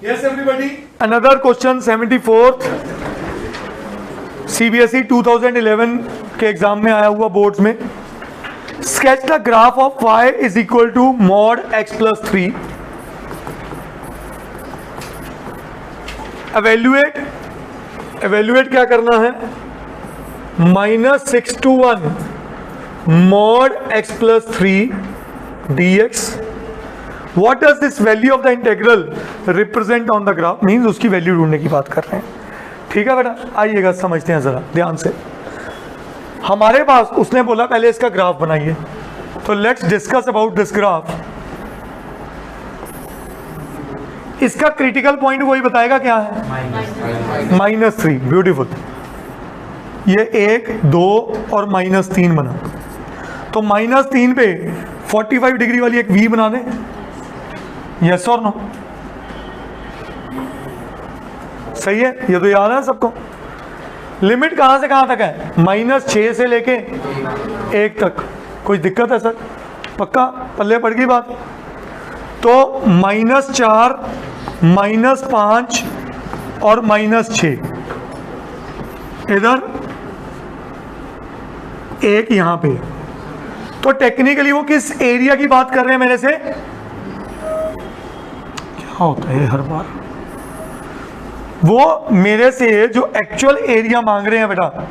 Yes, everybody. Another question, 74th CBSE 2011 के exam में आया हुआ बोर्ड्स में. Sketch the graph of y is equal to mod x plus 3. Evaluate क्या करना है? -6 to 1 mod x plus 3 dx. What does this value of the integral represent on the graph? Means उसकी value ढूंढने की बात कर रहे हैं. ठीक है बेटा, आइएगा समझते हैं जरा ध्यान से. हमारे पास उसने बोला पहले इसका ग्राफ बनाइए, तो let's discuss about this graph. इसका क्रिटिकल पॉइंट वही बताएगा क्या है, -3. ब्यूटीफुल. ये 1, 2 और -3 बना, तो -3 पे 45 डिग्री वाली एक V बना दें. यस और नो? सही है, ये तो याद है सबको. लिमिट कहां से कहां तक है? -6 से लेके 1 तक. कोई दिक्कत है सर? पक्का पल्ले पड़ गई बात? तो -4, -5 और -6 इधर, 1 यहां पे. तो टेक्निकली वो किस एरिया की बात कर रहे हैं मेरे से? क्या होता है हर बार? वो मेरे से जो एक्चुअल एरिया मांग रहे हैं बेटा,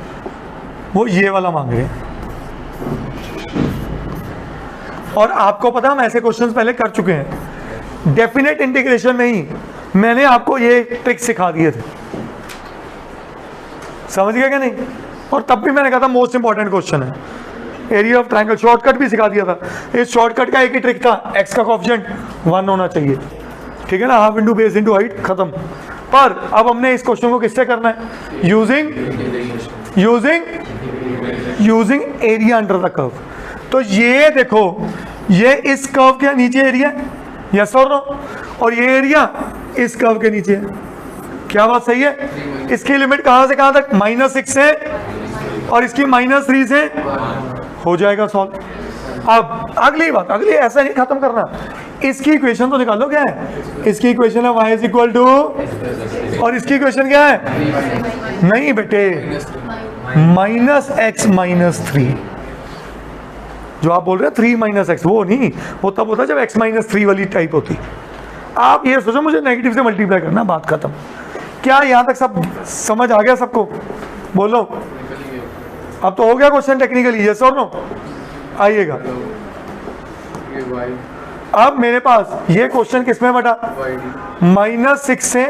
वो ये वाला मांग रहे हैं. और आपको पता हम ऐसे क्वेश्चंस पहले कर चुके हैं. डेफिनेट इंटीग्रेशन में ही मैंने आपको ये ट्रिक सिखा दिए थे. समझ गए क्या नहीं? और तब भी मैंने कहा था मोस्ट इंपॉर्टेंट क्वेश्चन है. एरिया ऑफ ट्रायंगल शॉर्टकट भी सिखा दिया था. इस शॉर्टकट का एक ही ट्रिक था, एक्स का कोएफिशिएंट 1 होना चाहिए. ठीक है ना, half into base into height, खत्म. पर अब हमने इस क्वेश्चन को किससे करना है? Using area under the curve. तो ये देखो, ये इस कर्व के नीचे एरिया है, यस और नो? और ये एरिया इस कर्व के नीचे है. क्या बात सही है? इसकी लिमिट कहां से कहां तक? -6 से, और इसकी -3 से. हो जाएगा सॉल्व. अब अगली बात, अगली ऐसा नहीं खत्म करना. इसकी इक्वेशन तो निकालो. क्या है इसकी इक्वेशन? है y इज इक्वल टू, और इसकी इक्वेशन क्या है? नहीं बेटे, -x - 3. जो आप बोल रहे हैं 3 - x, वो नहीं, वो तब होता जब x - 3 वाली टाइप होती. आप ये सोचो मुझे नेगेटिव से मल्टीप्लाई करना, बात खत्म. क्या यहां तक सब समझ आ गया सबको? बोलो. अब तो हो गया क्वेश्चन टेक्निकली, यस और नो? आइएगा. अब मेरे पास ये क्वेश्चन किसमें बटा? -6 से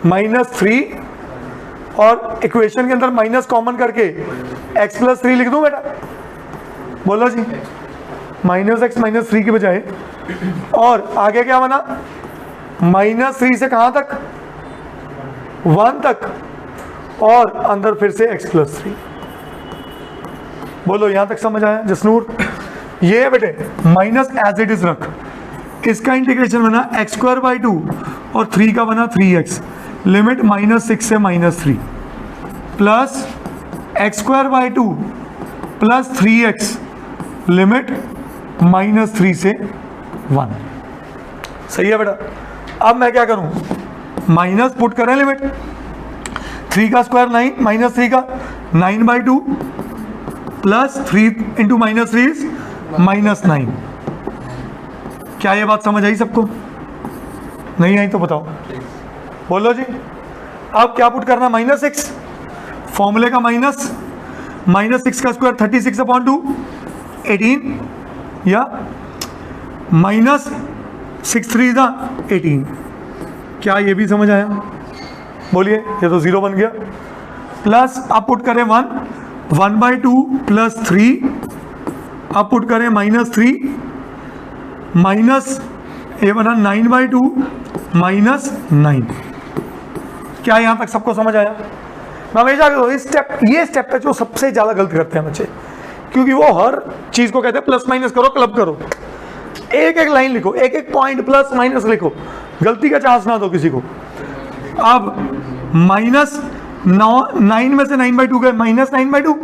-3, और इक्वेशन के अंदर माइनस कॉमन करके x + 3 लिख दूं बेटा? बोलो जी. -x - 3 की बजाय. और आगे क्या बना? -3 से कहां तक? 1 तक, और अंदर फिर से x + 3. बोलो यहां तक समझ आया जसनूर? ये बेटे माइनस एज इट इज रख. इसका इंटीग्रेशन बना x² 2 और 3 का बना 3x. लिमिट -6 से -3 plus x² 2 plus 3x, limit -3 से 1. सही है बेटा? अब मैं क्या करूं? माइनस पुट करें लिमिट. 3 का स्क्वायर 9, -3 का 9/2 प्लस 3 इंटू -3 इज -9. क्या ये बात समझ आई सबको? नहीं आई तो बताओ. बोलो जी. अब क्या पुट करना? -6, फॉर्मूले का -6 का स्क्वायर 36/2 18, या -6 3 था 18. क्या ये भी समझ आया? बोलिए. ये तो 0 बन गया. प्लस अब पुट करें 1/2 प्लस 3, अब पुट करें -3 माइनस, ये बना 9/2 -9. क्या यहां तक सबको समझ आया? मैं हमेशा इस स्टेप, ये स्टेप पे जो सबसे ज्यादा गलत करते हैं बच्चे, क्योंकि वो हर चीज को कहते हैं प्लस माइनस करो, क्लब करो. एक एक लाइन लिखो, एक एक पॉइंट प्लस माइनस लिखो, गलती का चांस ना दो किसी को. अब -9 में से 9/2 गए, -9/2,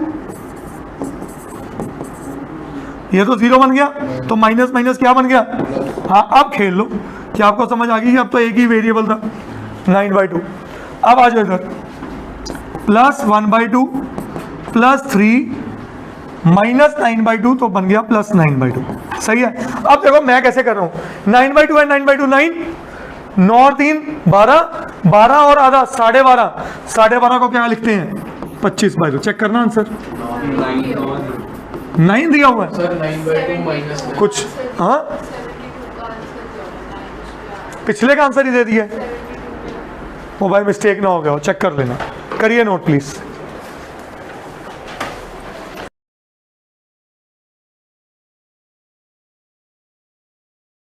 ये तो 0 बन गया, तो माइनस माइनस क्या बन गया? हाँ, अब खेल लो. क्या आपको समझ आ गई? अब तो एक ही वेरिएबल था 9/2। अब आ जाओ इधर, प्लस 1/2 प्लस 3 माइनस 9/2, तो बन गया प्लस 9/2। सही है। अब देखो मैं कैसे कर रहा हूं, 9/2 है 9/2 9, 9 और 3 12, 12 और आधा 12.5, 12.5 को क्या लिखते हैं 25/2। चेक करना आंसर, 9 दिया हुआ है सर 9/2 माइनस कुछ, हाँ पिछले का आंसर ही दे दिया। वो भाई मिस्टेक ना हो गया हो, चेक कर लेना, करिए नोट प्लीज।